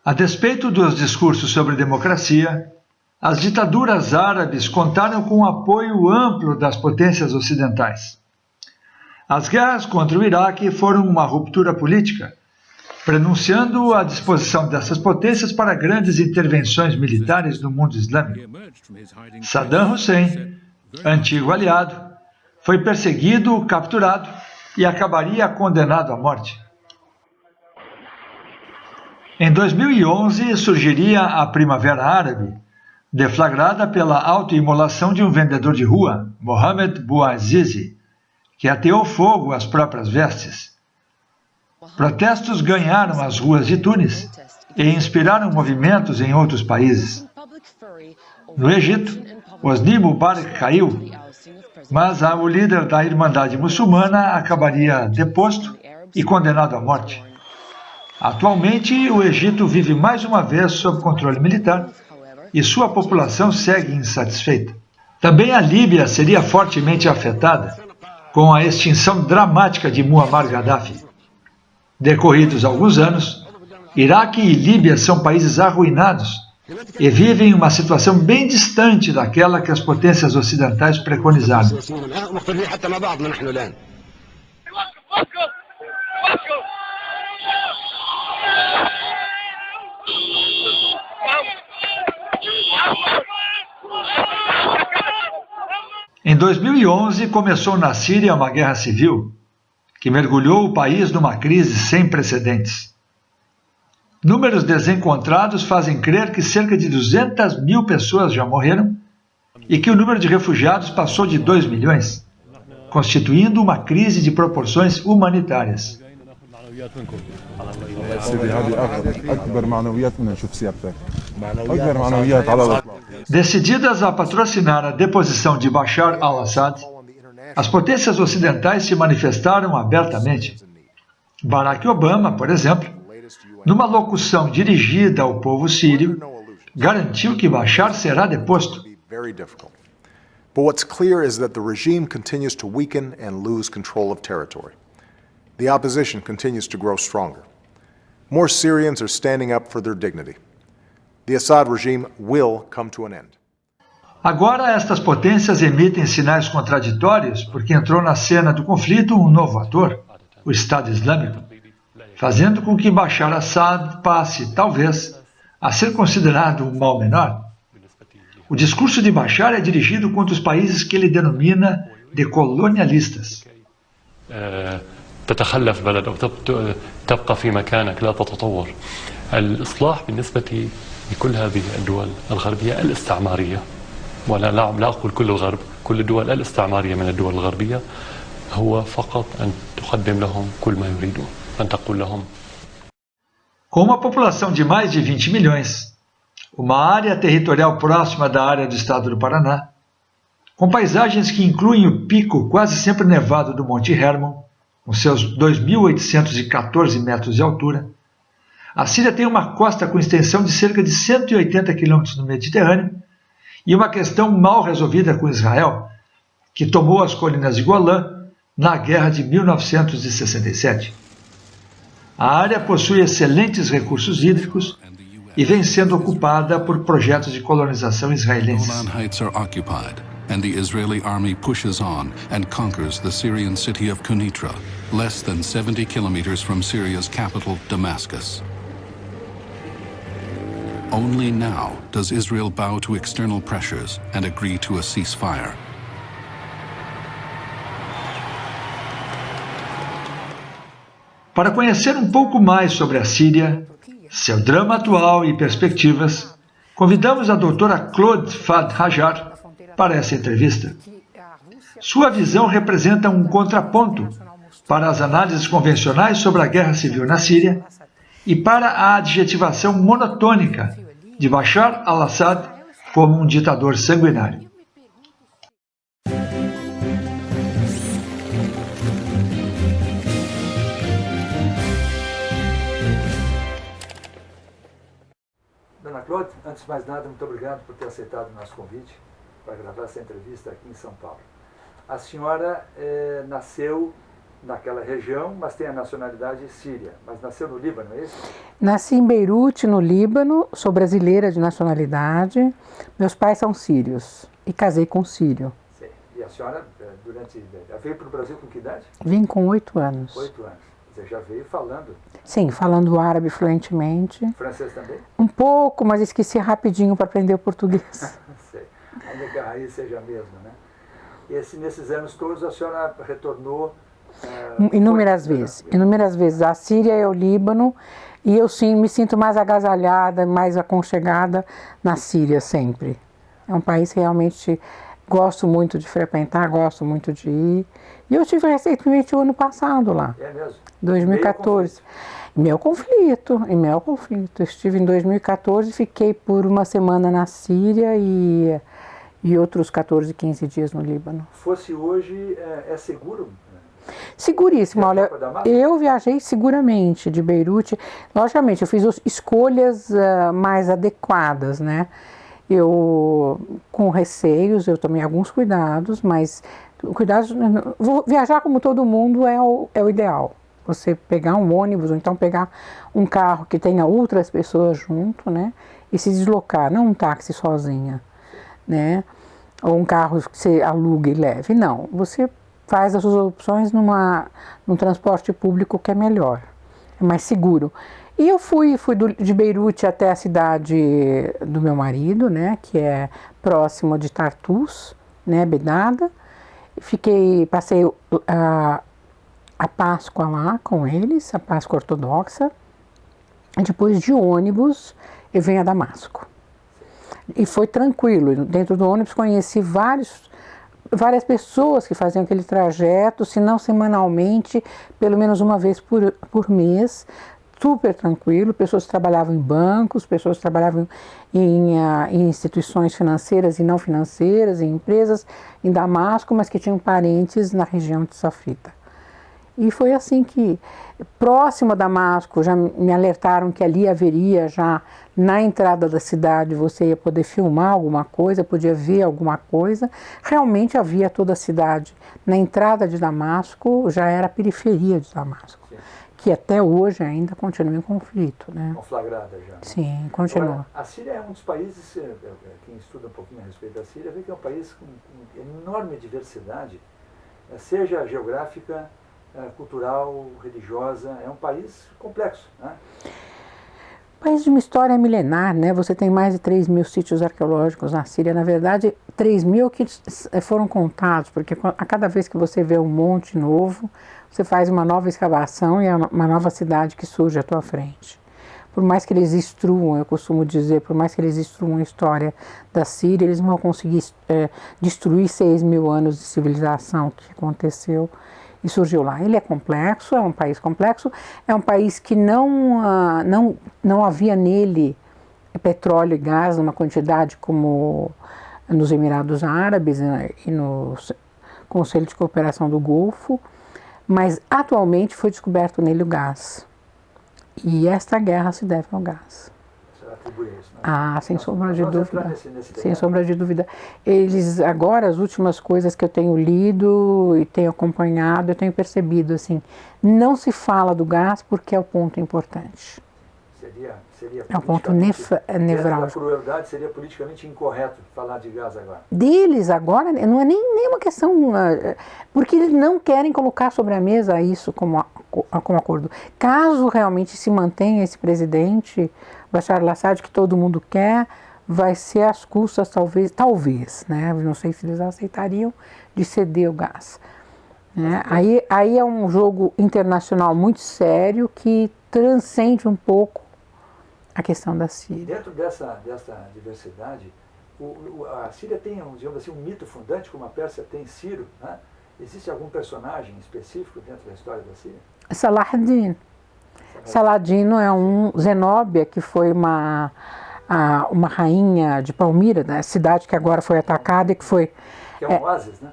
A despeito dos discursos sobre democracia, as ditaduras árabes contaram com o apoio amplo das potências ocidentais. As guerras contra o Iraque foram uma ruptura política, prenunciando a disposição dessas potências para grandes intervenções militares no mundo islâmico. Saddam Hussein, antigo aliado, foi perseguido, capturado e acabaria condenado à morte. Em 2011 surgiria a Primavera Árabe, deflagrada pela autoimolação de um vendedor de rua, Mohamed Bouazizi, que ateou fogo às próprias vestes. Protestos ganharam as ruas de Tunis e inspiraram movimentos em outros países. No Egito, Hosni Mubarak caiu, mas o líder da Irmandade Muçulmana acabaria deposto e condenado à morte. Atualmente, o Egito vive mais uma vez sob controle militar e sua população segue insatisfeita. Também a Líbia seria fortemente afetada com a extinção dramática de Muammar Gaddafi. Decorridos alguns anos, Iraque e Líbia são países arruinados e vivem uma situação bem distante daquela que as potências ocidentais preconizaram. Em 2011, começou na Síria uma guerra civil que mergulhou o país numa crise sem precedentes. Números desencontrados fazem crer que cerca de 200 mil pessoas já morreram e que o número de refugiados passou de 2 milhões, constituindo uma crise de proporções humanitárias. Decididas a patrocinar a deposição de Bashar al-Assad, as potências ocidentais se manifestaram abertamente. Barack Obama, por exemplo, numa locução dirigida ao povo sírio, garantiu que Bashar será deposto. But what's clear is that the regime continues to weaken and lose control of territory. The opposition continues to grow stronger. More Syrians are standing up for their dignity. The Assad regime will come to an end. Agora estas potências emitem sinais contraditórios porque entrou na cena do conflito um novo ator, o Estado Islâmico, fazendo com que Bashar al-Assad passe, talvez, a ser considerado um mal menor. O discurso de Bashar é dirigido contra os países que ele denomina de colonialistas. تتخلف بلد أو تبقى في مكانك لا تتطور. الإصلاح بالنسبة لكل هذه الدول الغربية الاستعمارية، ولا لا أقول كل الغرب، كل الدول الاستعمارية من الدول الغربية، هو فقط أن تقدم لهم كل ما يريدون، أن تقول لهم. Com uma população de mais de 20 milhões, uma área territorial próxima da área do estado do Paraná, com paisagens que incluem o pico quase sempre nevado do Monte Hermon, com seus 2.814 metros de altura, a Síria tem uma costa com extensão de cerca de 180 quilômetros no Mediterrâneo e uma questão mal resolvida com Israel, que tomou as colinas de Golã na Guerra de 1967. A área possui excelentes recursos hídricos e vem sendo ocupada por projetos de colonização israelenses. And the Israeli army pushes on and conquers the Syrian city of Quneitra, less than 70 kilometers from Syria's capital, Damascus. Only now does Israel bow to external pressures and agree to a ceasefire. Para conhecer um pouco mais sobre a Síria, seu drama atual e perspectivas, convidamos a doutora Claude Fad Hajar para essa entrevista. Sua visão representa um contraponto para as análises convencionais sobre a guerra civil na Síria e para a adjetivação monotônica de Bashar al-Assad como um ditador sanguinário. Dona Claude, antes de mais nada, muito obrigado por ter aceitado o nosso convite para gravar essa entrevista aqui em São Paulo. A senhora nasceu naquela região, mas tem a nacionalidade síria. Mas nasceu no Líbano, é isso? Nasci em Beirute, no Líbano, sou brasileira de nacionalidade. Meus pais são sírios e casei com um sírio. Sim. E a senhora, veio para o Brasil com que idade? Vim com 8 anos. 8 anos. Você já veio falando? Sim, falando árabe fluentemente. Francês também? Um pouco, mas esqueci rapidinho para aprender o português. Sei. Aí seja mesmo, né? E nesses anos todos a senhora retornou... Inúmeras vezes. A Síria e o Líbano, e eu sim me sinto mais agasalhada, mais aconchegada na Síria sempre. É um país que realmente gosto muito de frequentar, gosto muito de ir. E eu estive recentemente o ano passado lá. É mesmo? 2014. Em meu conflito. Estive em 2014, fiquei por uma semana na Síria e outros 14, 15 dias no Líbano. Fosse hoje, é seguro? Seguríssimo. Olha, eu viajei seguramente de Beirute. Logicamente, eu fiz escolhas mais adequadas, né? Eu, com receios, eu tomei alguns cuidados, mas viajar como todo mundo é o ideal. Você pegar um ônibus ou então pegar um carro que tenha outras pessoas junto, né? E se deslocar, não um táxi sozinha, né? Ou um carro que você aluga e leve. Não, você faz as suas opções num transporte público que é melhor, é mais seguro. E eu fui de Beirute até a cidade do meu marido, né, que é próxima de Tartus, né, Bedada. Passei a Páscoa lá com eles, a Páscoa ortodoxa. E depois de ônibus eu venho a Damasco. E foi tranquilo. Dentro do ônibus conheci várias pessoas que faziam aquele trajeto, se não semanalmente, pelo menos uma vez por mês, super tranquilo. Pessoas que trabalhavam em bancos, pessoas que trabalhavam em instituições financeiras e não financeiras, em empresas em Damasco, mas que tinham parentes na região de Safrita. E foi assim que, próximo a Damasco, já me alertaram que ali haveria já, na entrada da cidade, você ia poder filmar alguma coisa, podia ver alguma coisa. Realmente havia toda a cidade. Na entrada de Damasco, já era a periferia de Damasco, sim, que até hoje ainda continua em conflito, né? Conflagrada já. Sim, continua. Agora, a Síria é um dos países, quem estuda um pouquinho a respeito da Síria, vê que é um país com enorme diversidade, seja geográfica, cultural, religiosa. É um país complexo, né? País de uma história milenar, né? Você tem mais de 3.000 sítios arqueológicos na Síria. Na verdade, 3.000 que foram contados, porque a cada vez que você vê um monte novo, você faz uma nova escavação e é uma nova cidade que surge à tua frente. Por mais que eles destruam, eu costumo dizer, por mais que eles destruam a história da Síria, eles não vão conseguir destruir 6.000 anos de civilização que aconteceu e surgiu lá. Ele é complexo, é um país complexo, é um país que não havia nele petróleo e gás numa quantidade como nos Emirados Árabes, né, e no Conselho de Cooperação do Golfo, mas atualmente foi descoberto nele o gás. E esta guerra se deve ao gás. Sem sombra de dúvida. Sem sombra de dúvida. Eles, agora, as últimas coisas que eu tenho lido e tenho acompanhado, eu tenho percebido, assim, não se fala do gás porque é o ponto importante. É um ponto nevrálgico. A crueldade seria politicamente incorreto falar de gás agora. Deles agora, não é nem uma questão, porque eles não querem colocar sobre a mesa isso como acordo. Caso realmente se mantenha esse presidente, Bashar al-Assad, que todo mundo quer, vai ser às custas, talvez, né? Não sei se eles aceitariam de ceder o gás. Né? Aí é um jogo internacional muito sério que transcende um pouco a questão da Síria. Dentro dessa diversidade, a Síria tem, digamos assim, um mito fundante, como a Pérsia tem Ciro, né? Existe algum personagem específico dentro da história da Síria? Saladin. Saladino é Zenóbia, que foi uma rainha de Palmira, né? Cidade que agora foi atacada e que foi... Que é um oásis, né?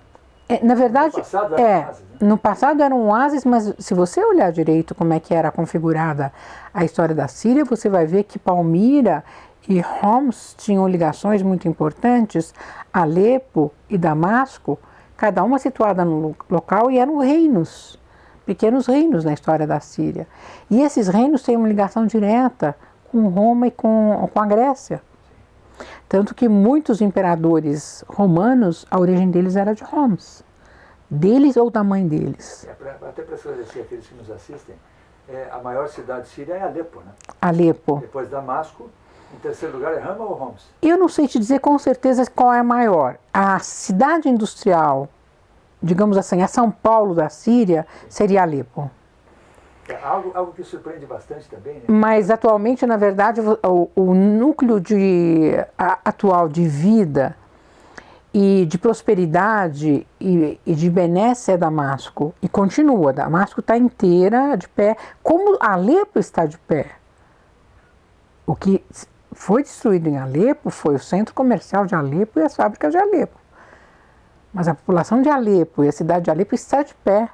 Na verdade, no passado era um oásis, né? No passado era um oásis, mas se você olhar direito como é que era configurada a história da Síria, você vai ver que Palmira e Homs tinham ligações muito importantes, Alepo e Damasco, cada uma situada no local, e eram reinos pequenos reinos na história da Síria. E esses reinos têm uma ligação direta com Roma e com a Grécia. Tanto que muitos imperadores romanos, a origem deles era de Homs. Deles ou da mãe deles. Até para esclarecer aqueles que nos assistem, a maior cidade síria é Alepo, né? Alepo. Depois Damasco, em terceiro lugar é Hama ou Homs? Eu não sei te dizer com certeza qual é a maior. A cidade industrial, digamos assim, a São Paulo da Síria, seria Alepo. Algo que surpreende bastante também, né? Mas atualmente, na verdade, o núcleo atual de vida e de prosperidade e de benécia é Damasco. E continua, Damasco está inteira de pé, como Alepo está de pé. O que foi destruído em Alepo foi o centro comercial de Alepo e as fábricas de Alepo. Mas a população de Alepo e a cidade de Alepo está de pé.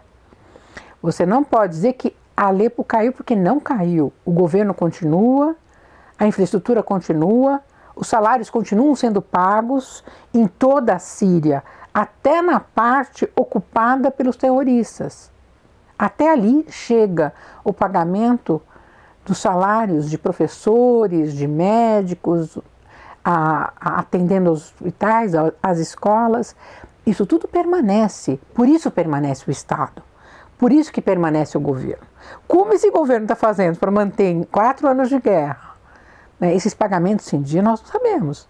Você não pode dizer que Alepo caiu porque não caiu. O governo continua, a infraestrutura continua, os salários continuam sendo pagos em toda a Síria, até na parte ocupada pelos terroristas. Até ali chega o pagamento dos salários de professores, de médicos, atendendo aos hospitais, às escolas. Isso tudo permanece, por isso permanece o Estado, por isso que permanece o governo. Como esse governo está fazendo para manter em 4 anos de guerra, né, esses pagamentos em dia, nós não sabemos.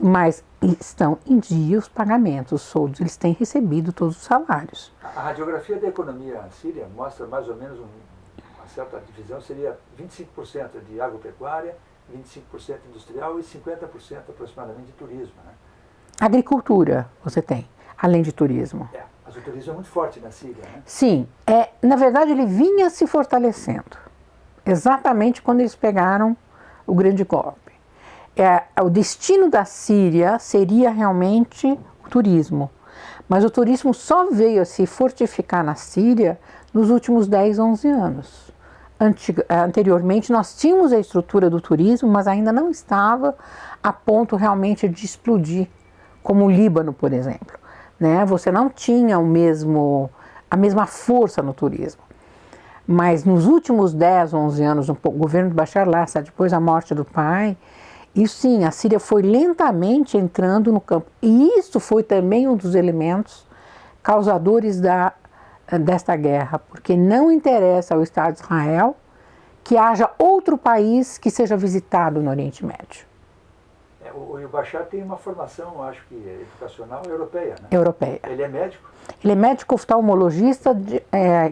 Mas estão em dia os pagamentos, os soldos, eles têm recebido todos os salários. A radiografia da economia síria mostra mais ou menos uma certa divisão, seria 25% de agropecuária, 25% industrial e 50% aproximadamente de turismo, né? Agricultura você tem, além de turismo. Mas o turismo é muito forte na Síria, né? Sim, na verdade ele vinha se fortalecendo, exatamente quando eles pegaram o grande golpe. O destino da Síria seria realmente o turismo, mas o turismo só veio a se fortificar na Síria nos últimos 10, 11 anos. Anteriormente nós tínhamos a estrutura do turismo, mas ainda não estava a ponto realmente de explodir, como o Líbano, por exemplo. Né? Você não tinha a mesma força no turismo. Mas nos últimos 10, 11 anos, no governo de Bashar al-Assad, depois da morte do pai, e sim, a Síria foi lentamente entrando no campo. E isso foi também um dos elementos causadores desta guerra, porque não interessa ao Estado de Israel que haja outro país que seja visitado no Oriente Médio. O Bashar tem uma formação, acho que educacional europeia, né? Europeia. Ele é médico? Ele é médico oftalmologista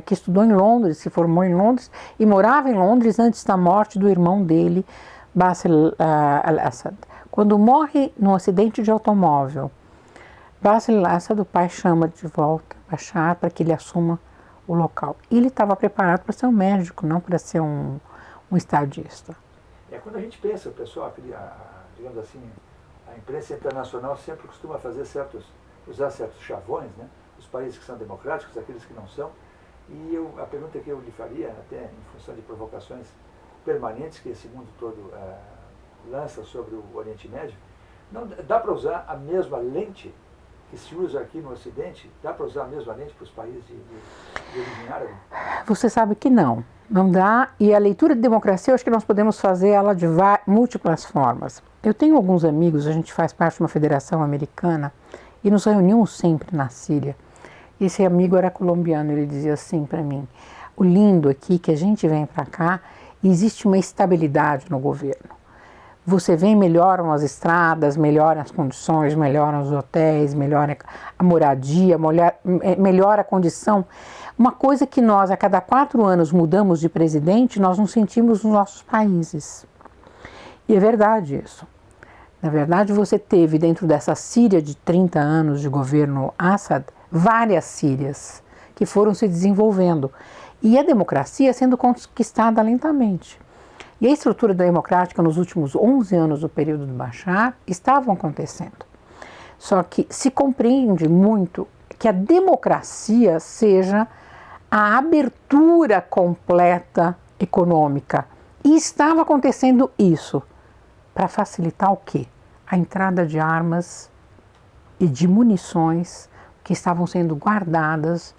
que estudou em Londres, se formou em Londres e morava em Londres antes da morte do irmão dele, Bashar al-Assad. Quando morre num acidente de automóvel, Bashar al-Assad, o pai, chama de volta Bashar para que ele assuma o local. E ele estava preparado para ser um médico, não para ser um estadista. Quando a gente pensa, o pessoal, digamos assim, a imprensa internacional sempre costuma usar certos chavões, né? Os países que são democráticos, aqueles que não são. E a pergunta que eu lhe faria, até em função de provocações permanentes que esse mundo todo lança sobre o Oriente Médio, não dá para usar a mesma lente que se usa aqui no Ocidente? Dá para usar a mesma lente para os países de origem árabe? Você sabe que não dá. E a leitura de democracia, eu acho que nós podemos fazer ela de múltiplas formas. Eu tenho alguns amigos, a gente faz parte de uma federação americana e nos reunimos sempre na Síria. Esse amigo era colombiano, ele dizia assim para mim: o lindo aqui que a gente vem para cá, existe uma estabilidade no governo. Você vem, melhoram as estradas, melhoram as condições, melhoram os hotéis, melhora a moradia, melhora a condição. Uma coisa que nós, a cada 4 anos, mudamos de presidente, nós não sentimos nos nossos países. E é verdade isso. Na verdade, você teve dentro dessa Síria de 30 anos de governo Assad, várias Sírias que foram se desenvolvendo. E a democracia sendo conquistada lentamente. E a estrutura democrática nos últimos 11 anos do período do Bashar estavam acontecendo. Só que se compreende muito que a democracia seja a abertura completa econômica. E estava acontecendo isso para facilitar o quê? A entrada de armas e de munições que estavam sendo guardadas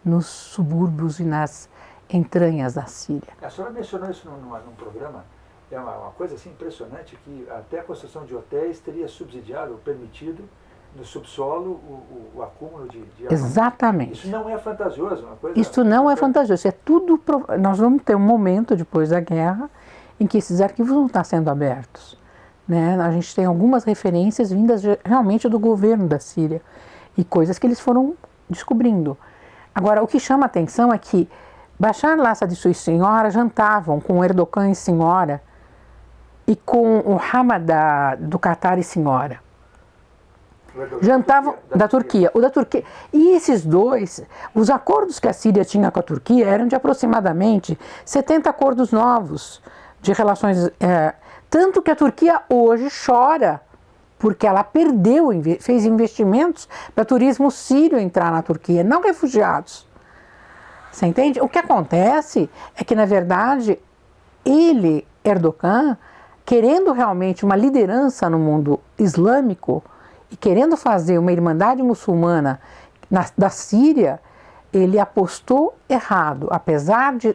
nos subúrbios e nas entranhas da Síria. A senhora mencionou isso num programa, é uma coisa assim impressionante, que até a construção de hotéis teria subsidiado ou permitido no subsolo o acúmulo de Exatamente. Isso não é fantasioso, uma coisa... Isso não é fantasioso, isso é tudo... Nós vamos ter um momento depois da guerra em que esses arquivos vão estar sendo abertos, né? A gente tem algumas referências vindas realmente do governo da Síria e coisas que eles foram descobrindo. Agora, o que chama a atenção é que Bashar al-Assad e sua senhora jantavam com Erdogan e senhora e com o Hamad do Catar e senhora. Jantavam da Turquia. O da Turquia. E esses dois, os acordos que a Síria tinha com a Turquia eram de aproximadamente 70 acordos novos de relações. Tanto que a Turquia hoje chora porque ela perdeu, fez investimentos para turismo sírio entrar na Turquia, não refugiados. Você entende? O que acontece é que, na verdade, ele, Erdogan, querendo realmente uma liderança no mundo islâmico e querendo fazer uma irmandade muçulmana da Síria, ele apostou errado. Apesar de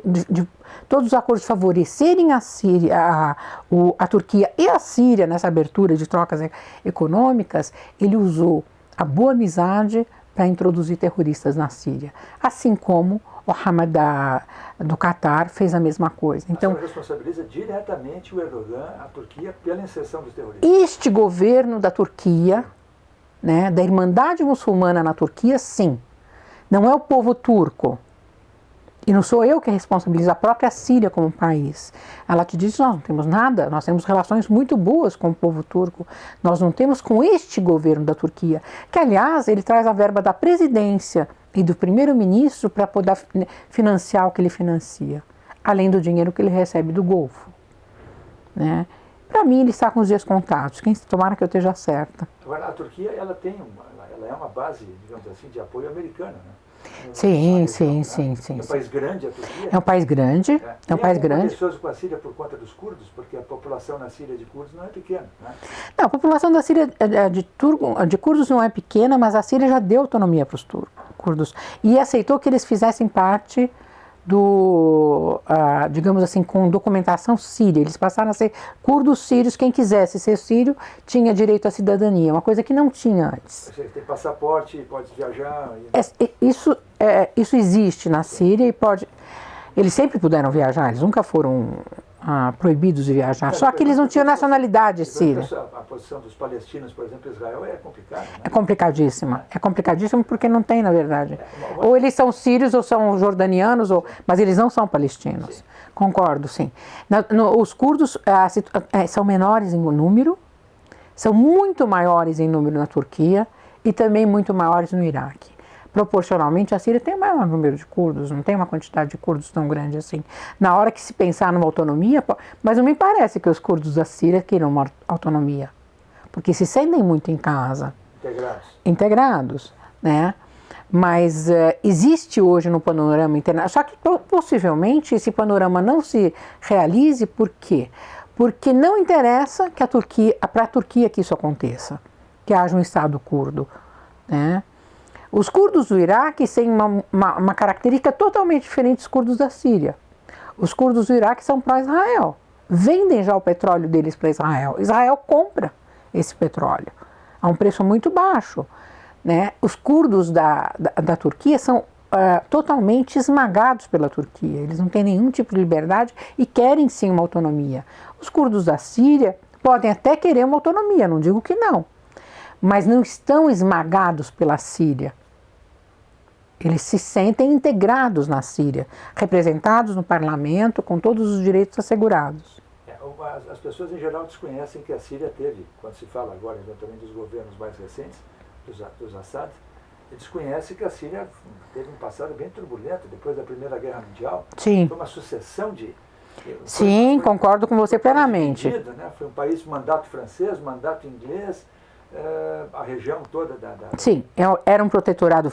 todos os acordos favorecerem a Síria, a Turquia e a Síria nessa abertura de trocas econômicas, ele usou a boa amizade para introduzir terroristas na Síria. Assim como o Hamad do Catar fez a mesma coisa. Então, a responsabiliza diretamente o Erdogan, a Turquia, pela inserção dos terroristas. Este governo da Turquia, né, da Irmandade Muçulmana na Turquia, sim. Não é o povo turco. E não sou eu que responsabilizo a própria Síria como país. Ela te diz, nós não temos nada, nós temos relações muito boas com o povo turco. Nós não temos com este governo da Turquia, que, aliás, ele traz a verba da presidência e do primeiro-ministro para poder financiar o que ele financia, além do dinheiro que ele recebe do Golfo, né? Para mim, ele está com os dias contados. Tomara que eu esteja certa. Agora, a Turquia, ela é uma base, digamos assim, de apoio americano, né? Sim. É um país grande, a Turquia? É um país grande. É um país grande. Pessoas com a Síria por conta dos curdos, porque a população na Síria de curdos não é pequena, né? Não, a população da Síria de curdos não é pequena, mas a Síria já deu autonomia para os curdos e aceitou que eles fizessem parte digamos assim, com documentação síria. Eles passaram a ser curdos sírios. Quem quisesse ser sírio tinha direito à cidadania, uma coisa que não tinha antes. Você tem passaporte, pode viajar? Isso existe na Síria e pode... Eles sempre puderam viajar, eles nunca foram proibidos de viajar, só que eles não tinham nacionalidade síria. A posição dos palestinos, por exemplo, Israel é complicada, né? É complicadíssima porque não tem, na verdade. Ou eles são sírios ou são jordanianos, mas eles não são palestinos. Sim. Concordo, sim. Os curdos são menores em número, são muito maiores em número na Turquia e também muito maiores no Iraque. Proporcionalmente, a Síria tem o maior número de curdos, não tem uma quantidade de curdos tão grande assim. Na hora que se pensar numa autonomia, mas não me parece que os curdos da Síria queiram uma autonomia, porque se sentem muito em casa. Integrados, né? Mas existe hoje no panorama internacional, só que possivelmente esse panorama não se realize, por quê? Porque não interessa que para a Turquia que isso aconteça, que haja um Estado curdo, né? Os curdos do Iraque têm uma característica totalmente diferente dos curdos da Síria. Os curdos do Iraque são pró-Israel. Vendem já o petróleo deles para Israel. Israel compra esse petróleo a um preço muito baixo, né? Os curdos da Turquia são totalmente esmagados pela Turquia. Eles não têm nenhum tipo de liberdade e querem sim uma autonomia. Os curdos da Síria podem até querer uma autonomia, não digo que não, mas não estão esmagados pela Síria. Eles se sentem integrados na Síria, representados no parlamento, com todos os direitos assegurados. As pessoas em geral desconhecem que a Síria teve, quando se fala agora eventualmente dos governos mais recentes, dos Assad, desconhecem que a Síria teve um passado bem turbulento, depois da Primeira Guerra Mundial. Sim. Foi uma sucessão de... Sim, concordo com você plenamente. Dividido, né? Foi um país mandato francês, mandato inglês, a região toda Sim, era um protetorado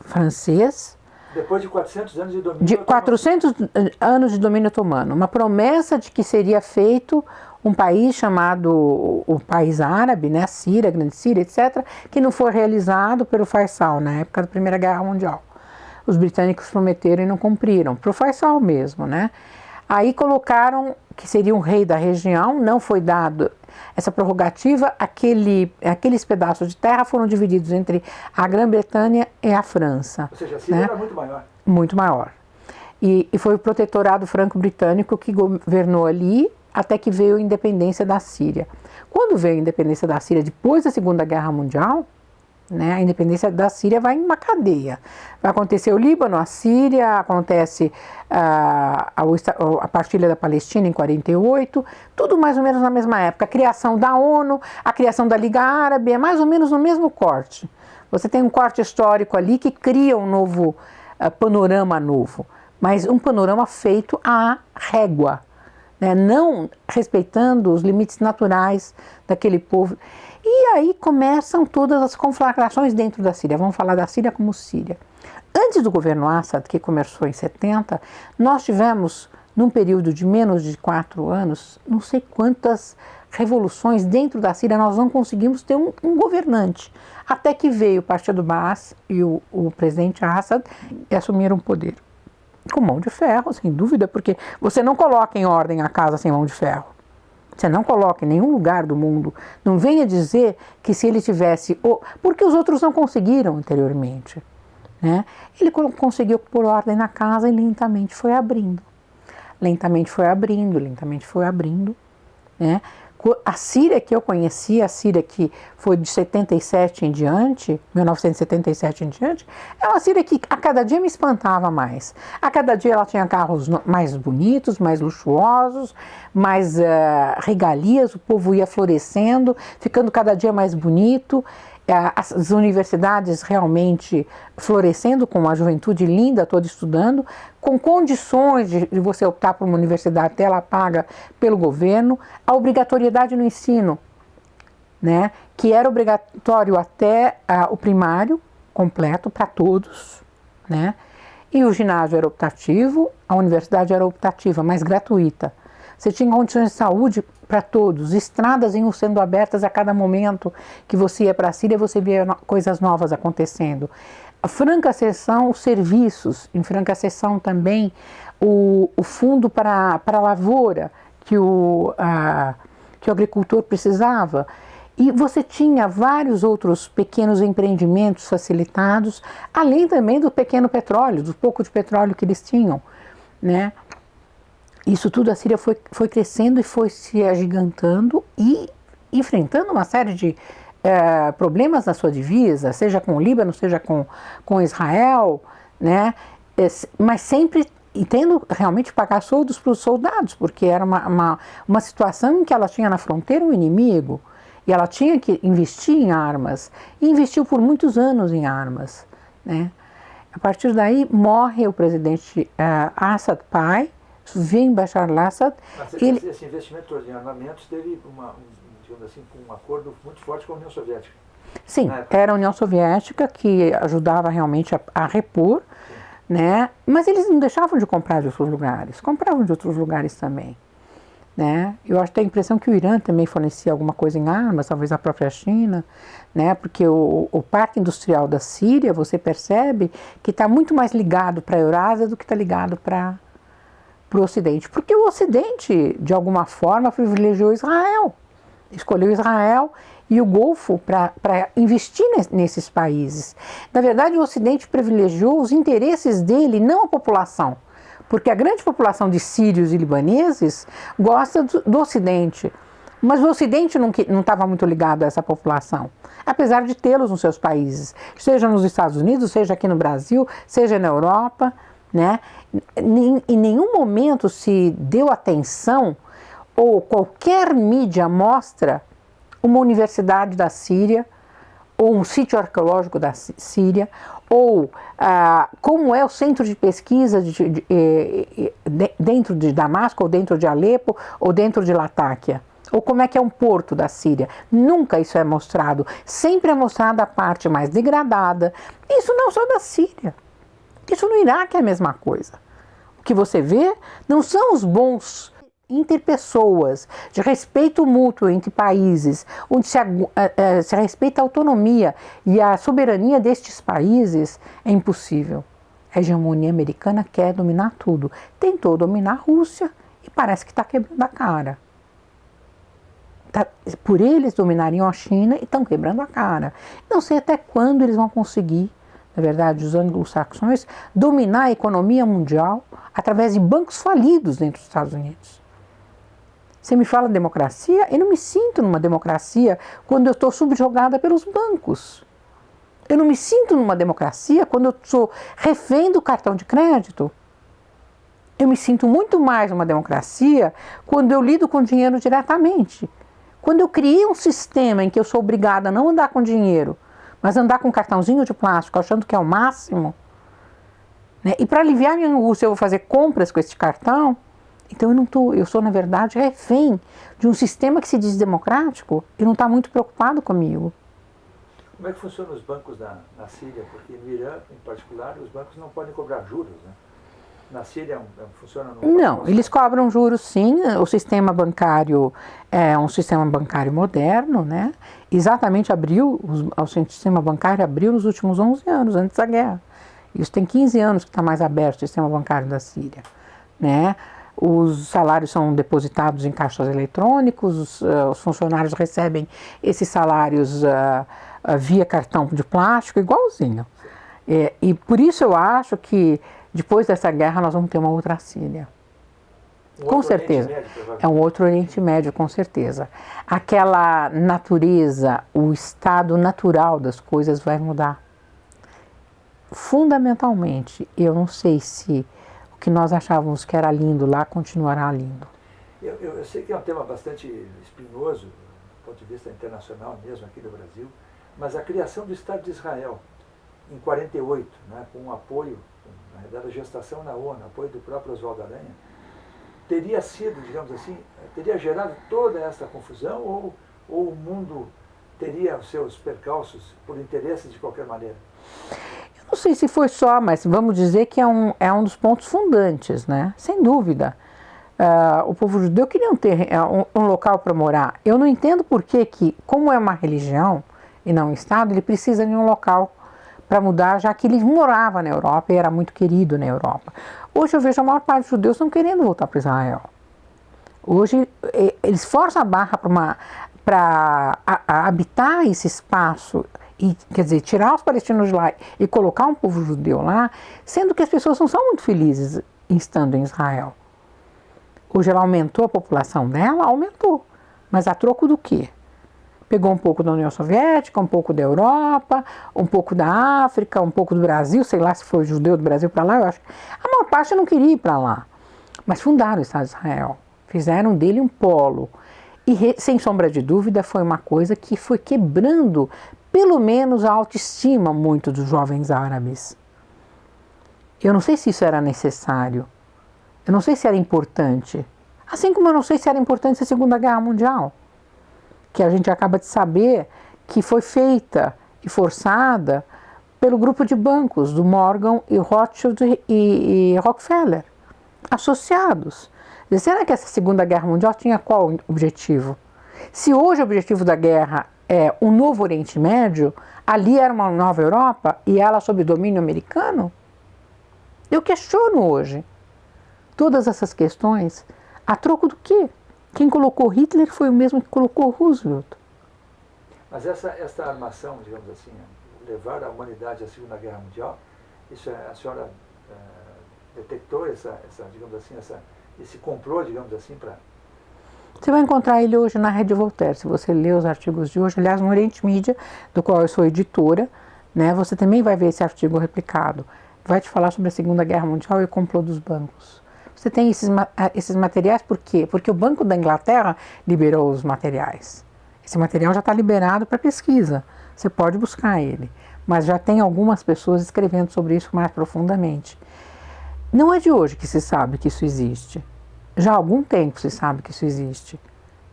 francês. Depois de 400 anos de domínio otomano. 400 anos de domínio otomano. Uma promessa de que seria feito um país chamado o País Árabe, né, a Síria, a Grande Síria, etc., que não foi realizado pelo Faisal na época da Primeira Guerra Mundial. os britânicos prometeram e não cumpriram, para o Faisal mesmo, né? Aí colocaram que seria um rei da região, não foi dado essa prerrogativa, aqueles pedaços de terra foram divididos entre a Grã-Bretanha e a França. Ou seja, a Síria era muito maior. Muito maior. E foi o protetorado franco-britânico que governou ali até que veio a independência da Síria. Quando veio a independência da Síria, depois da Segunda Guerra Mundial, né, a independência da Síria vai em uma cadeia. Vai acontecer o Líbano, a Síria, acontece a partilha da Palestina em 48, tudo mais ou menos na mesma época. A criação da ONU, a criação da Liga Árabe, é mais ou menos no mesmo corte. Você tem um corte histórico ali que cria um novo panorama novo, mas um panorama feito à régua, né, não respeitando os limites naturais daquele povo. E aí começam todas as conflagrações dentro da Síria. Vamos falar da Síria como Síria. Antes do governo Assad, que começou em 70, nós tivemos, num período de menos de 4 anos, não sei quantas revoluções dentro da Síria. Nós não conseguimos ter um governante. Até que veio o partido Baas e o presidente Assad e assumiram o poder. Com mão de ferro, sem dúvida, porque você não coloca em ordem a casa sem mão de ferro. Você não coloca em nenhum lugar do mundo. Não venha dizer que se ele tivesse... Porque os outros não conseguiram anteriormente, né? Ele conseguiu pôr ordem na casa e lentamente foi abrindo. Lentamente foi abrindo, lentamente foi abrindo, né? A Síria que eu conheci, a Síria que foi de 77 em diante, 1977 em diante, é uma Síria que a cada dia me espantava mais. A cada dia ela tinha carros mais bonitos, mais luxuosos, mais regalias, o povo ia florescendo, ficando cada dia mais bonito, as universidades realmente florescendo, com uma juventude linda toda estudando, com condições de você optar por uma universidade, ela paga pelo governo, a obrigatoriedade no ensino, né, que era obrigatório até o primário completo para todos, né, e o ginásio era optativo, a universidade era optativa, mas gratuita. Você tinha condições de saúde para todos, estradas iam sendo abertas a cada momento que você ia para a Síria, você via coisas novas acontecendo. A franca seção, os serviços, em franca seção também o fundo para a lavoura que o agricultor precisava. E você tinha vários outros pequenos empreendimentos facilitados, além também do pequeno petróleo, do pouco de petróleo que eles tinham, né? Isso tudo a Síria foi crescendo e foi se agigantando e enfrentando uma série de problemas na sua divisa, seja com o Líbano, seja com Israel, né? Mas sempre tendo realmente pagar soldos para os soldados, porque era uma situação em que ela tinha na fronteira um inimigo e ela tinha que investir em armas, e investiu por muitos anos em armas, né? A partir daí morre o presidente Assad pai, vem Bashar al-Assad. Esse investimento em armamentos teve digamos assim, um acordo muito forte com a União Soviética. Sim, era a União Soviética que ajudava realmente a repor, né? Mas eles não deixavam de comprar de outros lugares, compravam de outros lugares também, né? Eu acho que a impressão que o Irã também fornecia alguma coisa em armas, talvez a própria China, né? Porque o parque industrial da Síria, você percebe que está muito mais ligado para a Eurásia do que está ligado para o Ocidente, porque o Ocidente, de alguma forma, privilegiou Israel, escolheu Israel e o Golfo para investir nesses países. Na verdade, o Ocidente privilegiou os interesses dele, não a população, porque a grande população de sírios e libaneses gosta do Ocidente, mas o Ocidente não estava muito ligado a essa população, apesar de tê-los nos seus países, seja nos Estados Unidos, seja aqui no Brasil, seja na Europa, né? Em nenhum momento se deu atenção, ou qualquer mídia mostra uma universidade da Síria, ou um sítio arqueológico da Síria, ou como é o centro de pesquisa dentro de Damasco, ou dentro de Alepo, ou dentro de Latáquia, ou como é que é um porto da Síria. Nunca isso é mostrado, sempre é mostrada a parte mais degradada. Isso não só da Síria. Isso no Iraque é a mesma coisa. O que você vê não são os bons interpessoas, de respeito mútuo entre países, onde se respeita a autonomia e a soberania destes países, é impossível. A hegemonia americana quer dominar tudo. Tentou dominar a Rússia e parece que está quebrando a cara. Por eles dominariam a China e estão quebrando a cara. Não sei até quando eles vão conseguir, na verdade, os anglo-saxões, dominar a economia mundial através de bancos falidos dentro dos Estados Unidos. Você me fala de democracia? Eu não me sinto numa democracia quando eu estou subjugada pelos bancos. Eu não me sinto numa democracia quando eu sou refém do cartão de crédito. Eu me sinto muito mais numa democracia quando eu lido com dinheiro diretamente. Quando eu criei um sistema em que eu sou obrigada a não andar com dinheiro, mas andar com um cartãozinho de plástico, achando que é o máximo, né? E para aliviar minha angústia, eu vou fazer compras com esse cartão. Então eu sou, na verdade, refém de um sistema que se diz democrático e não está muito preocupado comigo. Como é que funcionam os bancos na Síria? Porque no Irã, em particular, os bancos não podem cobrar juros, né? Na Síria funciona no... Não, eles cobram juros sim. O sistema bancário é um sistema bancário moderno, né? Exatamente o sistema bancário abriu nos últimos 11 anos, antes da guerra. Isso tem 15 anos que está mais aberto o sistema bancário da Síria, né? Os salários são depositados em caixas eletrônicos, os funcionários recebem esses salários via cartão de plástico, igualzinho. E por isso eu acho que depois dessa guerra nós vamos ter uma outra Síria. Com certeza. É um outro Oriente Médio, com certeza. Aquela natureza, o estado natural das coisas vai mudar. Fundamentalmente, eu não sei se o que nós achávamos que era lindo lá continuará lindo. Eu sei que é um tema bastante espinhoso, do ponto de vista internacional mesmo, aqui do Brasil, mas a criação do Estado de Israel, em 48, né, com o apoio, na verdade, a gestação na ONU, apoio do próprio Oswaldo Aranha, teria sido, digamos assim, teria gerado toda essa confusão ou o mundo teria os seus percalços por interesses de qualquer maneira? Eu não sei se foi só, mas vamos dizer que é um dos pontos fundantes, né? Sem dúvida. O povo judeu queria ter um local para morar. Eu não entendo por que, como é uma religião e não um Estado, ele precisa de um local para mudar, já que ele morava na Europa e era muito querido na Europa. Hoje eu vejo a maior parte dos judeus não querendo voltar para Israel. Hoje eles forçam a barra para habitar esse espaço, e, quer dizer, tirar os palestinos de lá e colocar um povo judeu lá, sendo que as pessoas não são muito felizes estando em Israel. Hoje ela aumentou a população dela? Aumentou. Mas a troco do quê? Pegou um pouco da União Soviética, um pouco da Europa, um pouco da África, um pouco do Brasil, sei lá se foi judeu do Brasil para lá, eu acho. A maior parte não queria ir para lá. Mas fundaram o Estado de Israel, fizeram dele um polo. E, sem sombra de dúvida, foi uma coisa que foi quebrando, pelo menos, a autoestima muito dos jovens árabes. Eu não sei se isso era necessário. Eu não sei se era importante. Assim como eu não sei se era importante a Segunda Guerra Mundial, que a gente acaba de saber que foi feita e forçada pelo grupo de bancos do Morgan e Rothschild e Rockefeller, associados. Será que essa Segunda Guerra Mundial tinha qual objetivo? Se hoje o objetivo da guerra é um novo Oriente Médio, ali era uma nova Europa e ela sob domínio americano? Eu questiono hoje todas essas questões a troco do quê? Quem colocou Hitler foi o mesmo que colocou Roosevelt. Mas essa armação, digamos assim, levar a humanidade à Segunda Guerra Mundial, isso a senhora detectou digamos assim, esse complô, digamos assim, para... Você vai encontrar ele hoje na Rede Voltaire, se você ler os artigos de hoje, aliás, no Oriente Mídia, do qual eu sou editora, né, você também vai ver esse artigo replicado. Vai te falar sobre a Segunda Guerra Mundial e o complô dos bancos. Você tem esses materiais por quê? Porque o Banco da Inglaterra liberou os materiais. Esse material já está liberado para pesquisa. Você pode buscar ele. Mas já tem algumas pessoas escrevendo sobre isso mais profundamente. Não é de hoje que se sabe que isso existe. Já há algum tempo se sabe que isso existe.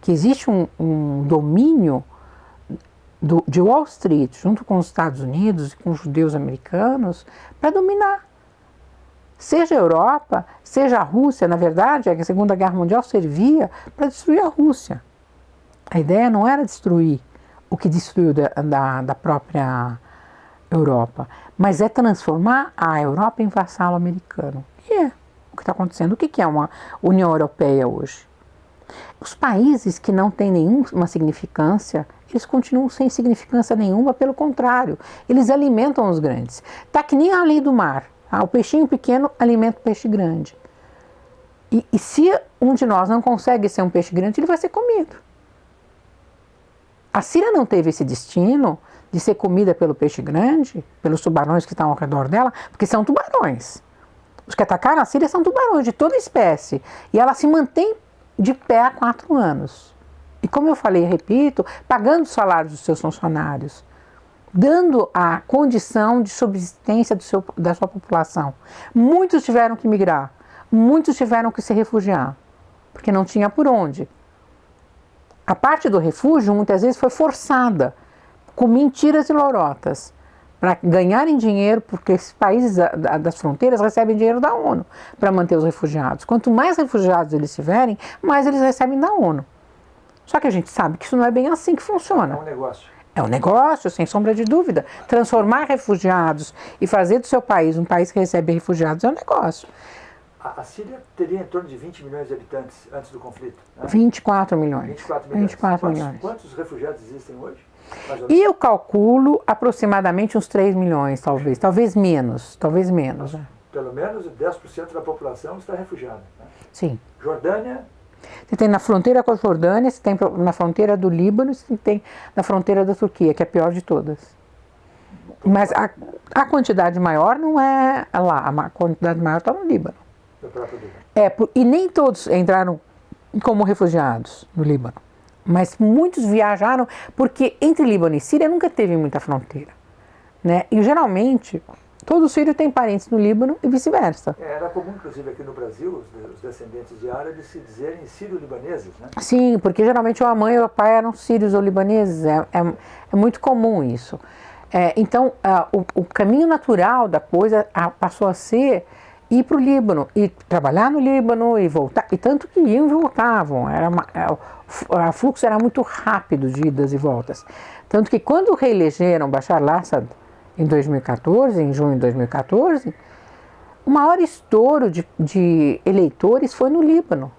Que existe um domínio de Wall Street, junto com os Estados Unidos e com os judeus americanos, para dominar. Seja a Europa, seja a Rússia, na verdade, a Segunda Guerra Mundial servia para destruir a Rússia. A ideia não era destruir o que destruiu da própria Europa, mas é transformar a Europa em vassalo americano. E é o que está acontecendo. O que é uma União Europeia hoje? Os países que não têm nenhuma significância, eles continuam sem significância nenhuma, pelo contrário, eles alimentam os grandes. Está que nem a lei do mar. O peixinho pequeno alimenta o peixe grande. E se um de nós não consegue ser um peixe grande, ele vai ser comido. A Síria não teve esse destino de ser comida pelo peixe grande, pelos tubarões que estão ao redor dela, porque são tubarões. Os que atacaram a Síria são tubarões de toda espécie. E ela se mantém de pé há 4 anos. E como eu falei e repito, pagando os salários dos seus funcionários, dando a condição de subsistência da sua população. Muitos tiveram que migrar, muitos tiveram que se refugiar, porque não tinha por onde. A parte do refúgio muitas vezes foi forçada, com mentiras e lorotas, para ganharem dinheiro, porque esses países das fronteiras recebem dinheiro da ONU para manter os refugiados. Quanto mais refugiados eles tiverem, mais eles recebem da ONU. Só que a gente sabe que isso não é bem assim que funciona. É um negócio. É um negócio, sem sombra de dúvida. Transformar refugiados e fazer do seu país um país que recebe refugiados é um negócio. A Síria teria em torno de 20 milhões de habitantes antes do conflito. Né? 24 milhões. 24 milhões. milhões. Quantos refugiados existem hoje? E eu calculo aproximadamente uns 3 milhões, talvez. Talvez menos. Né? Pelo menos 10% da população está refugiada. Né? Sim. Jordânia... Você tem na fronteira com a Jordânia, você tem na fronteira do Líbano, você tem na fronteira da Turquia, que é a pior de todas. Mas a quantidade maior não é lá, a quantidade maior está no Líbano. No próprio Líbano. E nem todos entraram como refugiados no Líbano, mas muitos viajaram, porque entre Líbano e Síria nunca teve muita fronteira. Né? E geralmente... todo sírio tem parentes no Líbano e vice-versa. Era comum, inclusive, aqui no Brasil, os descendentes de árabes se dizerem sírio-libaneses, né? Sim, porque geralmente a mãe e o pai eram sírios ou libaneses. É muito comum isso. Então, o caminho natural da coisa passou a ser ir para o Líbano, e trabalhar no Líbano e voltar. E tanto que iam e voltavam. O fluxo era muito rápido de idas e voltas. Tanto que quando reelegeram Bashar al-Assad, em 2014, em junho de 2014, o maior estouro de eleitores foi no Líbano.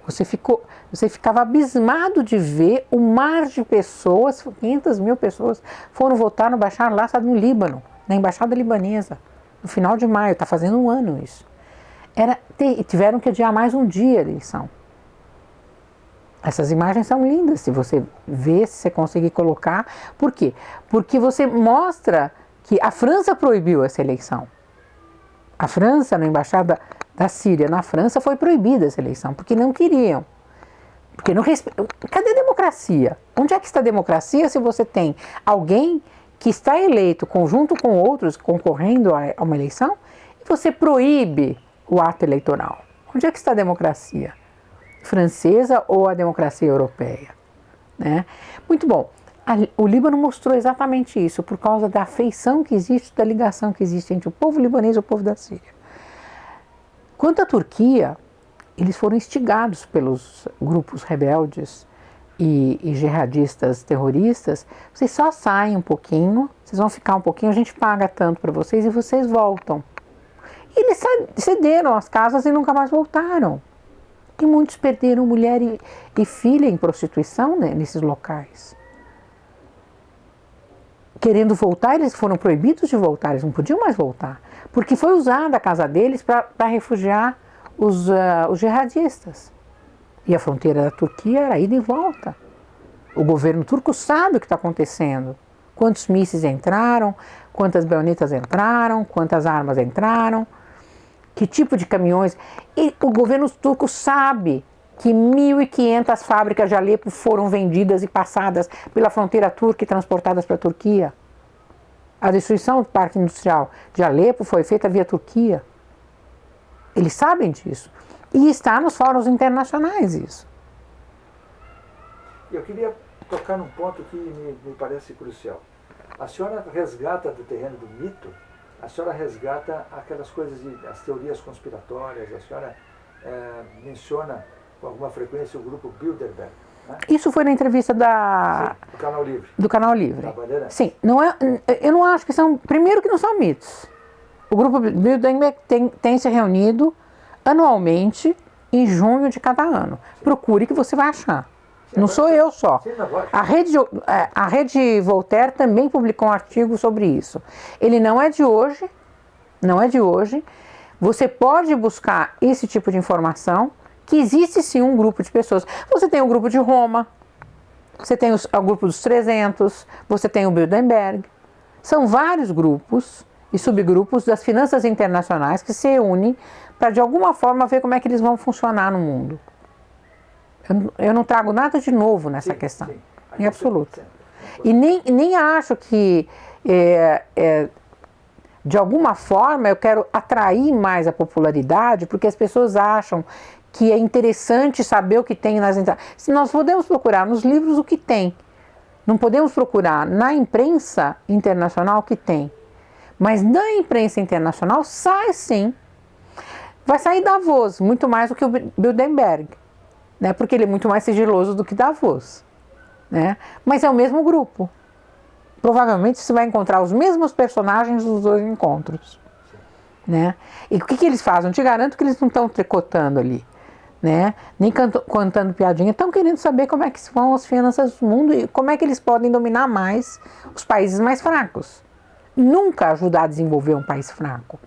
Você ficava abismado de ver o mar de pessoas, 500 mil pessoas foram votar no Bashar al-Assad no Líbano, na embaixada libanesa, no final de maio, está fazendo 1 ano isso. Tiveram que adiar mais um dia a eleição. Essas imagens são lindas, se você ver, se você conseguir colocar. Por quê? Porque você mostra que a França proibiu essa eleição. A França, na embaixada da Síria, na França, foi proibida essa eleição, porque não queriam. Porque não Cadê a democracia? Onde é que está a democracia se você tem alguém que está eleito junto com outros concorrendo a uma eleição e você proíbe o ato eleitoral? Onde é que está a democracia? Francesa ou a democracia europeia? Né? Muito bom. O Líbano mostrou exatamente isso, por causa da afeição que existe, da ligação que existe entre o povo libanês e o povo da Síria. Quanto à Turquia, eles foram instigados pelos grupos rebeldes e jihadistas terroristas. Vocês só saem um pouquinho, vocês vão ficar um pouquinho, a gente paga tanto para vocês e vocês voltam. E eles cederam as casas e nunca mais voltaram. E muitos perderam mulher e filha em prostituição, né, nesses locais. Querendo voltar, eles foram proibidos de voltar, eles não podiam mais voltar, porque foi usada a casa deles para refugiar os jihadistas. E a fronteira da Turquia era ida e volta. O governo turco sabe o que está acontecendo. Quantos mísseis entraram, quantas baionetas entraram, quantas armas entraram, que tipo de caminhões. E o governo turco sabe que 1.500 fábricas de Alepo foram vendidas e passadas pela fronteira turca e transportadas para a Turquia. A destruição do parque industrial de Alepo foi feita via Turquia. Eles sabem disso. E está nos fóruns internacionais isso. Eu queria tocar num ponto que me parece crucial. A senhora resgata do terreno do mito, a senhora resgata aquelas coisas, as teorias conspiratórias, a senhora menciona com alguma frequência o grupo Bilderberg. né? Isso foi na entrevista Sim, do Canal Livre. do Canal Livre. Da Bandeirantes. Sim, eu não acho que são... Primeiro que não são mitos. O grupo Bilderberg tem se reunido anualmente em junho de cada ano. Procure que você vai achar. Não sou eu só. Sim, não, lógico. A Rede Voltaire também publicou um artigo sobre isso. Ele não é de hoje, não é de hoje. Você pode buscar esse tipo de informação, que existe sim um grupo de pessoas. Você tem o grupo de Roma, você tem o grupo dos 300, você tem o Bilderberg. São vários grupos e subgrupos das finanças internacionais que se unem para de alguma forma ver como é que eles vão funcionar no mundo. Eu não trago nada de novo nessa questão, sim. em absoluto. E nem acho que, de alguma forma, eu quero atrair mais a popularidade, porque as pessoas acham que é interessante saber o que tem nas entradas. Se nós podemos procurar nos livros o que tem, não podemos procurar na imprensa internacional o que tem. Mas na imprensa internacional sai sim. Vai sair Davos, muito mais do que o Bilderberg, né? Porque ele é muito mais sigiloso do que Davos, né? Mas é o mesmo grupo. Provavelmente você vai encontrar os mesmos personagens dos dois encontros, né? E o que eles fazem? Eu te garanto que eles não estão tricotando ali, né? Nem contando piadinha, estão querendo saber como é que vão as finanças do mundo e como é que eles podem dominar mais os países mais fracos. Nunca ajudar a desenvolver um país fraco.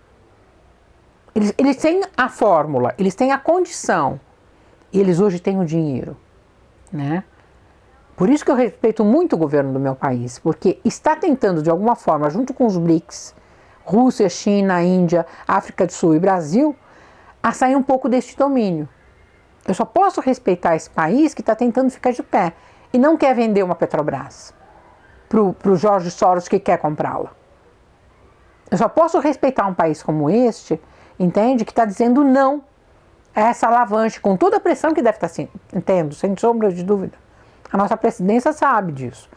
Eles têm a fórmula, eles têm a condição, e eles hoje têm o dinheiro, né? Por isso que eu respeito muito o governo do meu país, porque está tentando, de alguma forma, junto com os BRICS, Rússia, China, Índia, África do Sul e Brasil, a sair um pouco deste domínio. Eu só posso respeitar esse país que está tentando ficar de pé e não quer vender uma Petrobras para o Jorge Soros que quer comprá-la. Eu só posso respeitar um país como este, entende, que está dizendo não a essa alavanche, com toda a pressão que deve estar tendo, sem sombra de dúvida. A nossa presidência sabe disso.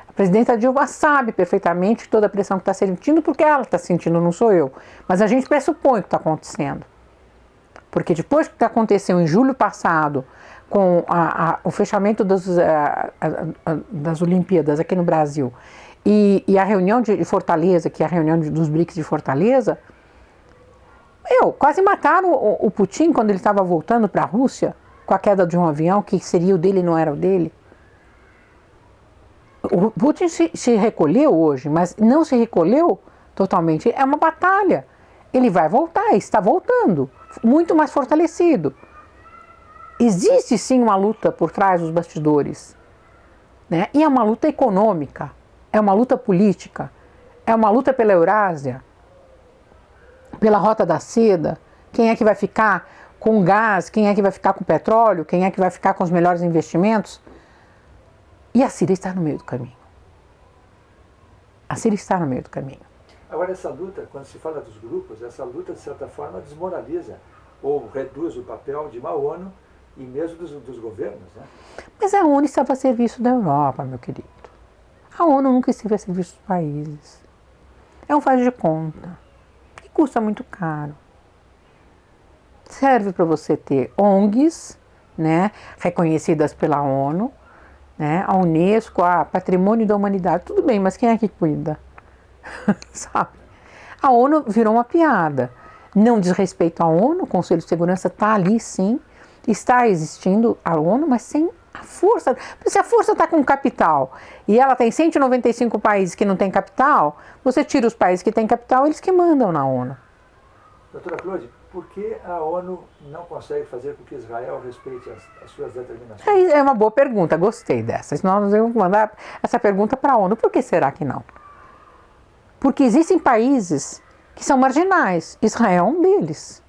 A presidenta Dilma sabe perfeitamente toda a pressão que está sentindo, porque ela está sentindo, não sou eu. Mas a gente pressupõe que está acontecendo. Porque depois que aconteceu em julho passado, com o fechamento das Olimpíadas aqui no Brasil, e a reunião de Fortaleza, que é a reunião dos BRICS de Fortaleza, quase mataram o Putin quando ele estava voltando para a Rússia, com a queda de um avião, que seria o dele e não era o dele. O Putin se recolheu hoje, mas não se recolheu totalmente. É uma batalha. Ele vai voltar, está voltando, muito mais fortalecido. Existe sim uma luta por trás dos bastidores, né? E é uma luta econômica, é uma luta política, é uma luta pela Eurásia, pela Rota da Seda. Quem é que vai ficar com gás, quem é que vai ficar com petróleo, quem é que vai ficar com os melhores investimentos? E a Síria está no meio do caminho. A Síria está no meio do caminho. Agora, essa luta, quando se fala dos grupos, essa luta, de certa forma, desmoraliza ou reduz o papel de uma ONU e mesmo dos governos, né? Mas a ONU estava a serviço da Europa, meu querido. A ONU nunca esteve a serviço dos países. É um faz de conta. E custa muito caro. Serve para você ter ONGs, né, reconhecidas pela ONU, né, a Unesco, a Patrimônio da Humanidade. Tudo bem, mas quem é que cuida? Sabe? A ONU virou uma piada. Não diz respeito à ONU, o Conselho de Segurança está ali sim, está existindo a ONU, mas sem a força. Se a força está com capital e ela tem 195 países que não têm capital, você tira os países que têm capital, eles que mandam na ONU. Doutora Claude, por que a ONU não consegue fazer com que Israel respeite as suas determinações? É uma boa pergunta, gostei dessa. Nós vamos mandar essa pergunta para a ONU. Por que será que não? Porque existem países que são marginais. Israel é um deles.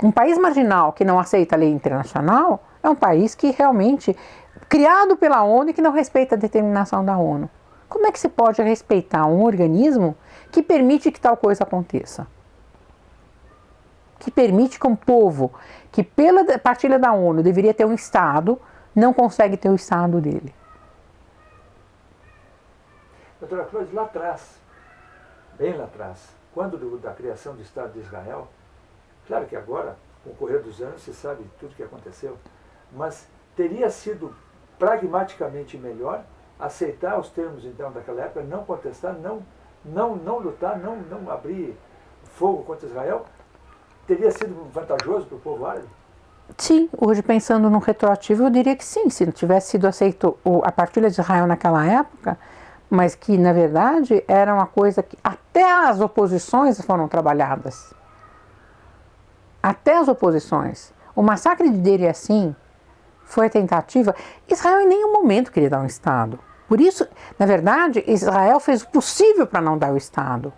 Um país marginal que não aceita a lei internacional é um país que realmente, criado pela ONU e que não respeita a determinação da ONU. Como é que se pode respeitar um organismo que permite que tal coisa aconteça? Que permite que um povo que pela partilha da ONU deveria ter um Estado, não consegue ter o Estado dele. Doutora Claude, lá atrás, bem lá atrás, quando da criação do Estado de Israel, claro que agora, com o correr dos anos, se sabe tudo o que aconteceu, mas teria sido pragmaticamente melhor aceitar os termos então daquela época, não contestar, não lutar, não abrir fogo contra Israel? Teria sido vantajoso para o povo árabe? Sim, hoje pensando no retroativo, eu diria que sim, se não tivesse sido aceito a partilha de Israel naquela época, mas que na verdade era uma coisa que até as oposições foram trabalhadas. Até as oposições. O massacre de Deir Yassin foi a tentativa. Israel em nenhum momento queria dar um Estado. Por isso, na verdade, Israel fez o possível para não dar o Estado.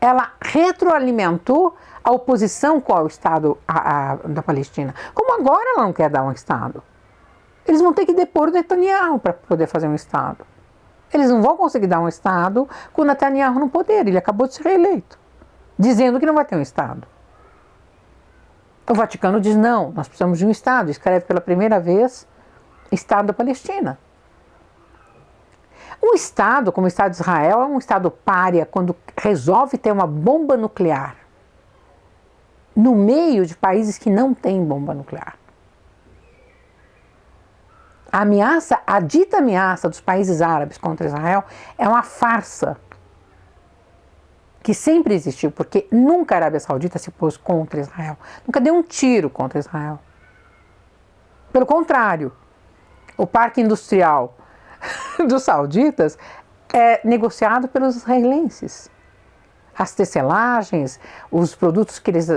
Ela retroalimentou a oposição com o Estado da Palestina. Como agora ela não quer dar um Estado. Eles vão ter que depor o Netanyahu para poder fazer um Estado. Eles não vão conseguir dar um Estado com o Netanyahu no poder. Ele acabou de ser reeleito, dizendo que não vai ter um Estado. O Vaticano diz, não, nós precisamos de um Estado. Escreve pela primeira vez Estado da Palestina. Um Estado, como o Estado de Israel, é um Estado pária quando resolve ter uma bomba nuclear no meio de países que não têm bomba nuclear. A ameaça, a dita ameaça dos países árabes contra Israel é uma farsa que sempre existiu, porque nunca a Arábia Saudita se pôs contra Israel, nunca deu um tiro contra Israel. Pelo contrário, o parque industrial dos sauditas é negociado pelos israelenses. As tecelagens, os produtos que eles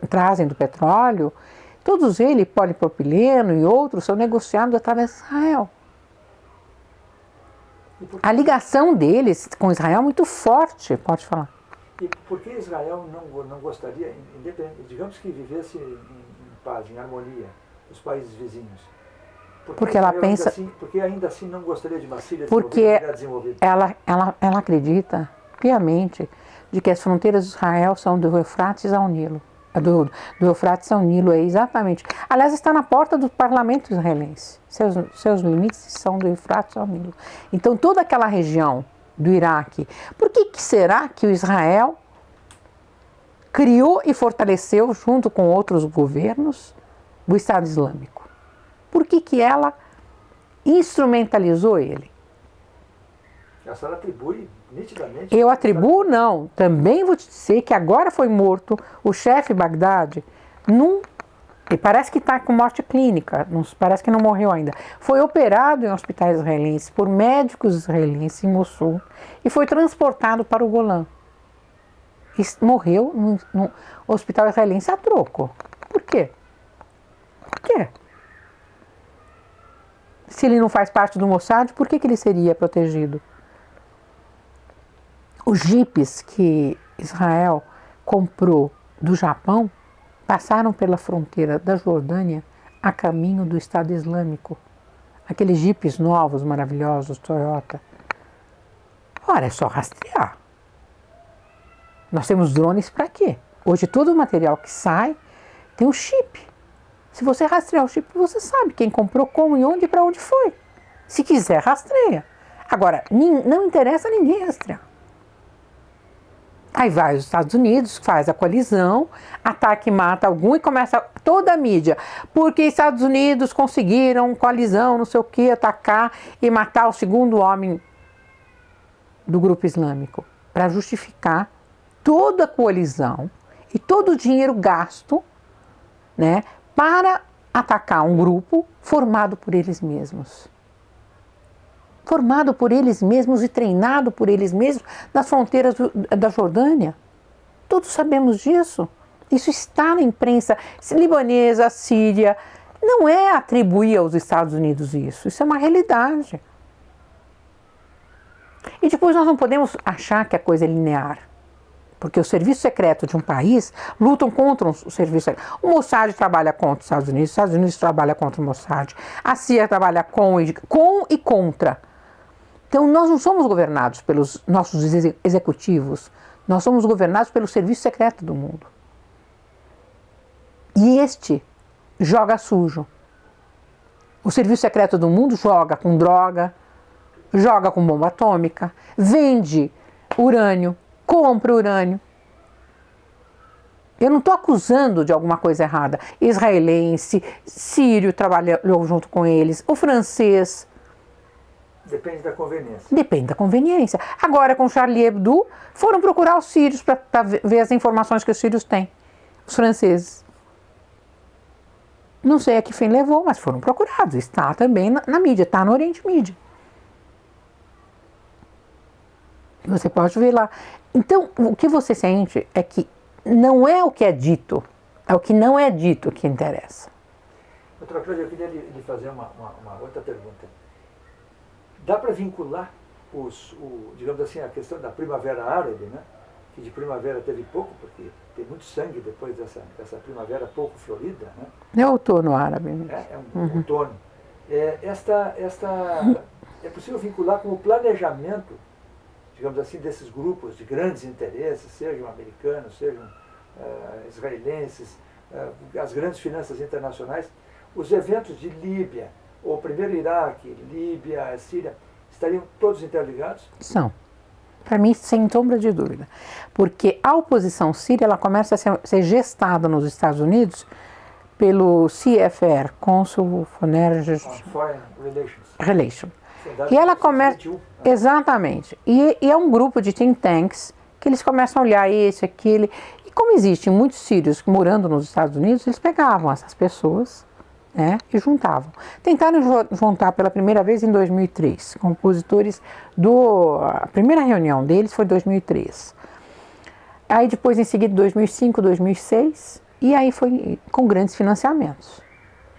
trazem do petróleo, todos eles, polipropileno e outros, são negociados através de Israel. A ligação deles com Israel é muito forte, pode falar. E por que Israel não gostaria, digamos que vivesse em paz, em harmonia, os países vizinhos? Porque ela pensa... Porque ainda assim não gostaria de uma Síria desenvolvida? Ela acredita piamente de que as fronteiras de Israel são do Eufrates ao Nilo. Do Eufrates ao Nilo, é exatamente. Aliás, está na porta do parlamento israelense. Seus limites são do Eufrates ao Nilo. Então, toda aquela região do Iraque, por que será que o Israel criou e fortaleceu, junto com outros governos, o Estado Islâmico? Por que ela instrumentalizou ele? A senhora atribui nitidamente... Eu atribuo, não. Também vou te dizer que agora foi morto o chefe Bagdadi e parece que está com morte clínica, parece que não morreu ainda. Foi operado em hospitais israelenses por médicos israelenses em Mossul e foi transportado para o Golã. E morreu no hospital israelense a troco. Por quê? Por quê? Se ele não faz parte do Mossad, por que ele seria protegido? Os jipes que Israel comprou do Japão passaram pela fronteira da Jordânia a caminho do Estado Islâmico. Aqueles jipes novos, maravilhosos, Toyota. Ora, é só rastrear. Nós temos drones para quê? Hoje todo o material que sai tem um chip. Se você rastrear o chip, você sabe quem comprou, como, e onde e para onde foi. Se quiser, rastreia. Agora, não interessa ninguém rastrear. Aí vai os Estados Unidos, faz a coalizão, ataca e mata algum e começa toda a mídia. Porque Estados Unidos conseguiram coalizão, não sei o que, atacar e matar o segundo homem do grupo islâmico. Para justificar toda a coalizão e todo o dinheiro gasto, né, para atacar um grupo formado por eles mesmos. Formado por eles mesmos e treinado por eles mesmos nas fronteiras da Jordânia. Todos sabemos disso. Isso está na imprensa libanesa, síria. Não é atribuir aos Estados Unidos isso. Isso é uma realidade. E depois nós não podemos achar que a coisa é linear. Porque o serviço secreto de um país lutam contra o serviço secreto. O Mossad trabalha contra os Estados Unidos trabalham contra o Mossad. A CIA trabalha com e contra. Então, nós não somos governados pelos nossos executivos, nós somos governados pelo serviço secreto do mundo. E este joga sujo. O serviço secreto do mundo joga com droga, joga com bomba atômica, vende urânio, compra urânio. Eu não estou acusando de alguma coisa errada. Israelense, sírio trabalhou junto com eles, o francês. Depende da conveniência. Depende da conveniência. Agora, com Charlie Hebdo, foram procurar os sírios para ver as informações que os sírios têm. Os franceses. Não sei a que fim levou, mas foram procurados. Está também na mídia, está no Oriente Mídia. Você pode ver lá. Então, o que você sente é que não é o que é dito, é o que não é dito que interessa. Doutora Cláudia, eu queria lhe fazer uma outra pergunta. Dá para vincular, digamos assim, a questão da primavera árabe, né? Que de primavera teve pouco, porque tem muito sangue depois dessa primavera pouco florida, né? É outono árabe. Né? É um outono. É possível vincular com o planejamento, digamos assim, desses grupos de grandes interesses, sejam americanos, sejam israelenses, as grandes finanças internacionais, os eventos de Líbia, ou primeiro Iraque, Líbia, Síria, estariam todos interligados? São. Para mim, sem sombra de dúvida. Porque a oposição síria ela começa a ser gestada nos Estados Unidos pelo CFR, Consul Foreign Relations. E ela começa. Exatamente. E é um grupo de think tanks que eles começam a olhar esse, aquele. E como existem muitos sírios morando nos Estados Unidos, eles pegavam essas pessoas, né, e juntavam. Tentaram juntar pela primeira vez em 2003. Compositores a primeira reunião deles foi em 2003. Aí depois, em seguida, 2005, 2006, e aí foi com grandes financiamentos.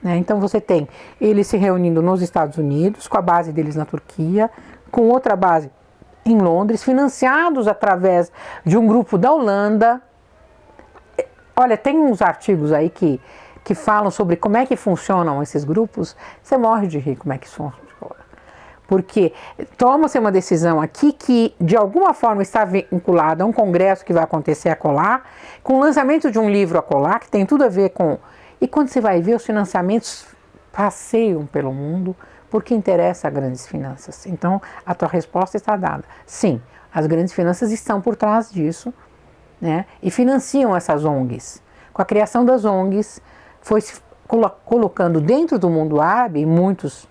Então você tem eles se reunindo nos Estados Unidos, com a base deles na Turquia, com outra base em Londres, financiados através de um grupo da Holanda. Olha, tem uns artigos aí que falam sobre como é que funcionam esses grupos. Você morre de rir como é que funciona. Porque toma-se uma decisão aqui que de alguma forma está vinculada a um congresso que vai acontecer acolá, com o lançamento de um livro acolá, que tem tudo a ver com... E quando você vai ver, os financiamentos passeiam pelo mundo porque interessa a grandes finanças. Então, a tua resposta está dada. Sim, as grandes finanças estão por trás disso, né? E financiam essas ONGs. Com a criação das ONGs, foi se colocando dentro do mundo árabe, e muitos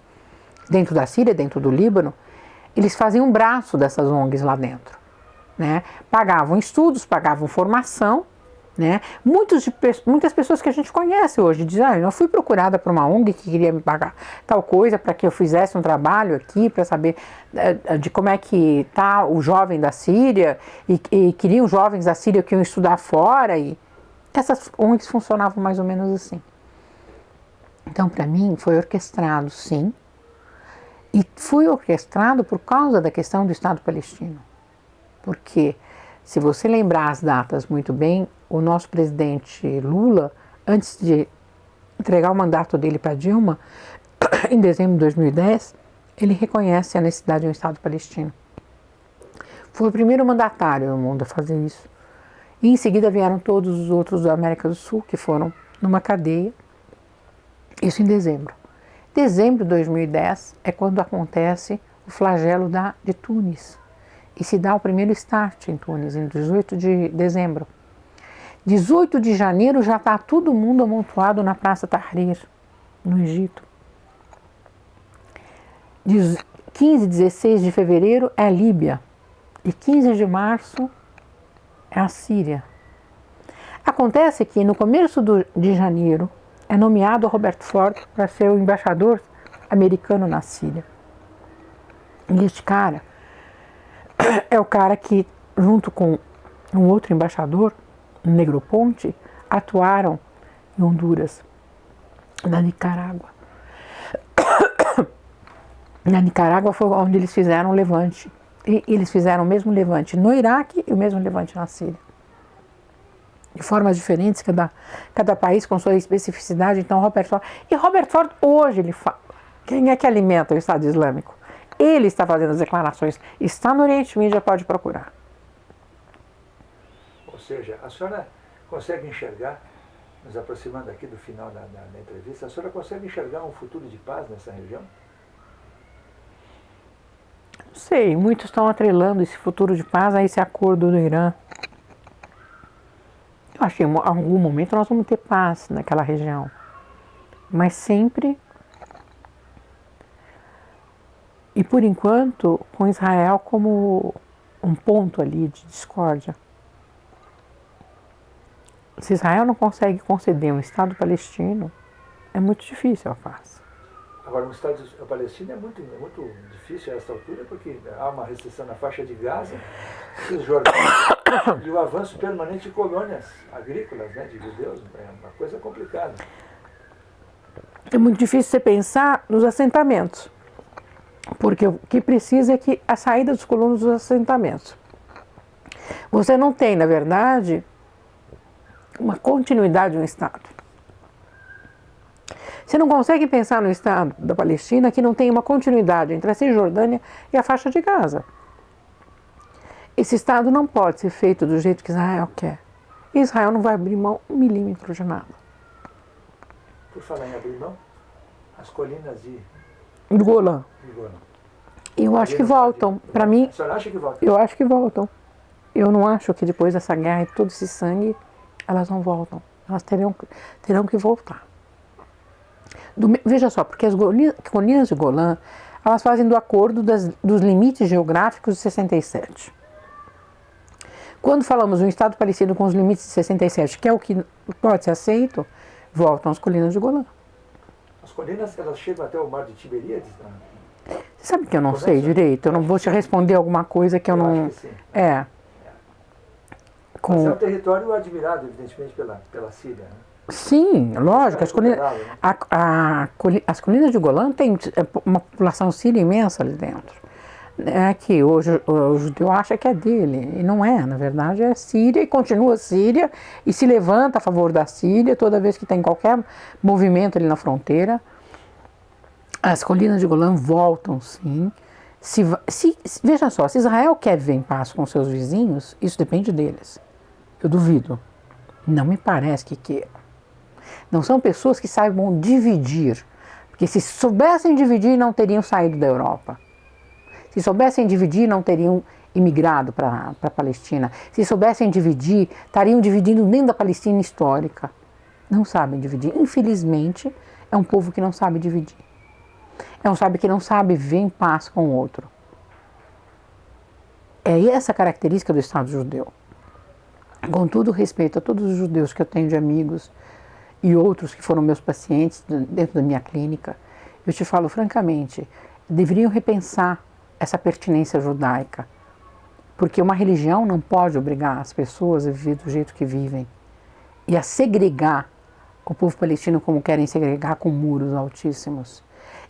dentro da Síria, dentro do Líbano, eles faziam um braço dessas ONGs lá dentro, né? Pagavam estudos, pagavam formação, né? Muitas pessoas que a gente conhece hoje dizem, eu fui procurada por uma ONG que queria me pagar tal coisa para que eu fizesse um trabalho aqui para saber de como é que está o jovem da Síria e queriam jovens da Síria que iam estudar fora e essas ONGs funcionavam mais ou menos assim. Então, para mim, foi orquestrado, sim, e foi orquestrado por causa da questão do Estado palestino. Porque, se você lembrar as datas muito bem, o nosso presidente Lula, antes de entregar o mandato dele para Dilma, em dezembro de 2010, ele reconhece a necessidade de um Estado palestino. Foi o primeiro mandatário no mundo a fazer isso. E em seguida vieram todos os outros da América do Sul, que foram numa cadeia, isso em dezembro. Dezembro de 2010 é quando acontece o flagelo de Tunis. E se dá o primeiro start em Tunis, em 18 de dezembro. 18 de janeiro já está todo mundo amontoado na Praça Tahrir, no Egito. 15, 16 de fevereiro é a Líbia. E 15 de março é a Síria. Acontece que no começo de janeiro é nomeado Robert Ford para ser o embaixador americano na Síria. E este cara é o cara que, junto com um outro embaixador, Negroponte, atuaram em Honduras, na Nicarágua. Na Nicarágua foi onde eles fizeram o levante. E eles fizeram o mesmo levante no Iraque e o mesmo levante na Síria. De formas diferentes, cada país com sua especificidade. Então, Robert Ford hoje, ele fala, quem é que alimenta o Estado Islâmico? Ele está fazendo as declarações. Está no Oriente Médio, pode procurar. Ou seja, a senhora consegue enxergar, nos aproximando aqui do final da entrevista, a senhora consegue enxergar um futuro de paz nessa região? Não sei, muitos estão atrelando esse futuro de paz a esse acordo do Irã. Eu acho que em algum momento nós vamos ter paz naquela região, mas sempre, e por enquanto, com Israel como um ponto ali de discórdia. Se Israel não consegue conceder um Estado palestino, é muito difícil a paz. Agora, um Estado palestino é muito difícil a essa altura, porque há uma restrição na faixa de Gaza, e o avanço permanente de colônias agrícolas, né, de judeus, é uma coisa complicada. É muito difícil você pensar nos assentamentos, porque o que precisa é que a saída dos colonos dos assentamentos. Você não tem, na verdade, uma continuidade de um Estado. Você não consegue pensar no Estado da Palestina que não tem uma continuidade entre a Cisjordânia e a faixa de Gaza. Esse Estado não pode ser feito do jeito que Israel quer. E Israel não vai abrir mão 1 milímetro de nada. Por falar em abrir mão, as colinas de Golã. Golã. Eu acho que voltam. Para mim, A senhora acha que voltam? eu acho que voltam. Eu não acho que depois dessa guerra e todo esse sangue, elas não voltam. Elas terão que voltar. Veja só, porque as colinas de Golã, elas fazem do acordo dos limites geográficos de 67. Quando falamos um Estado palestino com os limites de 67, que é o que pode ser aceito, voltam as colinas de Golã. As colinas, elas chegam até o mar de Tiberíades? Né? Você sabe que eu não sei direito? Eu não vou te responder alguma coisa que eu não... Acho que sim. É. Mas é um território admirado, evidentemente, pela Síria, né? Sim, lógico. As colinas de Golã têm uma população síria imensa ali dentro. É que hoje o judeu acha que é dele, e não é, na verdade é Síria e continua Síria e se levanta a favor da Síria toda vez que tem qualquer movimento ali na fronteira. As colinas de Golã voltam, sim. Veja só, se Israel quer viver em paz com seus vizinhos, isso depende deles. Eu duvido. Não me parece que queiram. Não são pessoas que saibam dividir, porque se soubessem dividir não teriam saído da Europa. Se soubessem dividir não teriam imigrado para a Palestina. Se soubessem dividir, estariam dividindo dentro da Palestina histórica. Não sabem dividir. Infelizmente, é um povo que não sabe dividir. É um povo que não sabe viver em paz com o outro. É essa a característica do Estado judeu. Com todo respeito a todos os judeus que eu tenho de amigos e outros que foram meus pacientes dentro da minha clínica, eu te falo francamente, deveriam repensar essa pertinência judaica, porque uma religião não pode obrigar as pessoas a viver do jeito que vivem e a segregar o povo palestino como querem segregar com muros altíssimos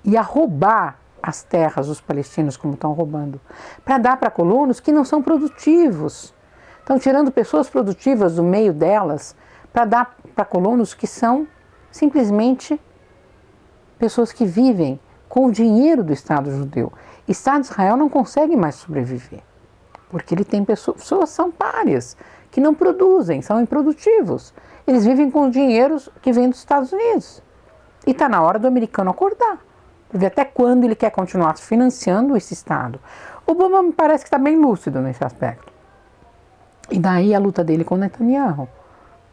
e a roubar as terras dos palestinos como estão roubando, para dar para colonos que não são produtivos. Estão tirando pessoas produtivas do meio delas para dar para colonos que são simplesmente pessoas que vivem com o dinheiro do Estado judeu. O Estado de Israel não consegue mais sobreviver, porque ele tem pessoas são párias, que não produzem, são improdutivos. Eles vivem com dinheiros que vem dos Estados Unidos. E está na hora do americano acordar, para ver até quando ele quer continuar financiando esse Estado. O Obama me parece que está bem lúcido nesse aspecto. E daí a luta dele com Netanyahu.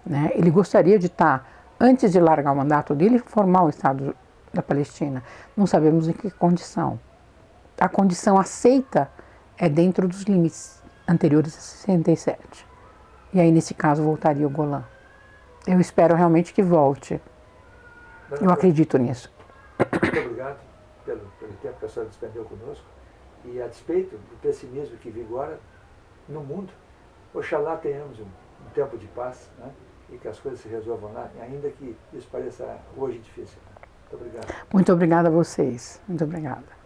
Né? Ele gostaria de estar, antes de largar o mandato dele, formar o Estado da Palestina. Não sabemos em que condição. A condição aceita é dentro dos limites anteriores a 67. E aí, nesse caso, voltaria o Golã. Eu espero realmente que volte. Eu acredito nisso. Muito obrigado pelo tempo que a senhora despendeu conosco. E a despeito do pessimismo que vigora no mundo, oxalá tenhamos um tempo de paz, né? E que as coisas se resolvam lá, ainda que isso pareça hoje difícil. Muito obrigado. Muito obrigada a vocês. Muito obrigada.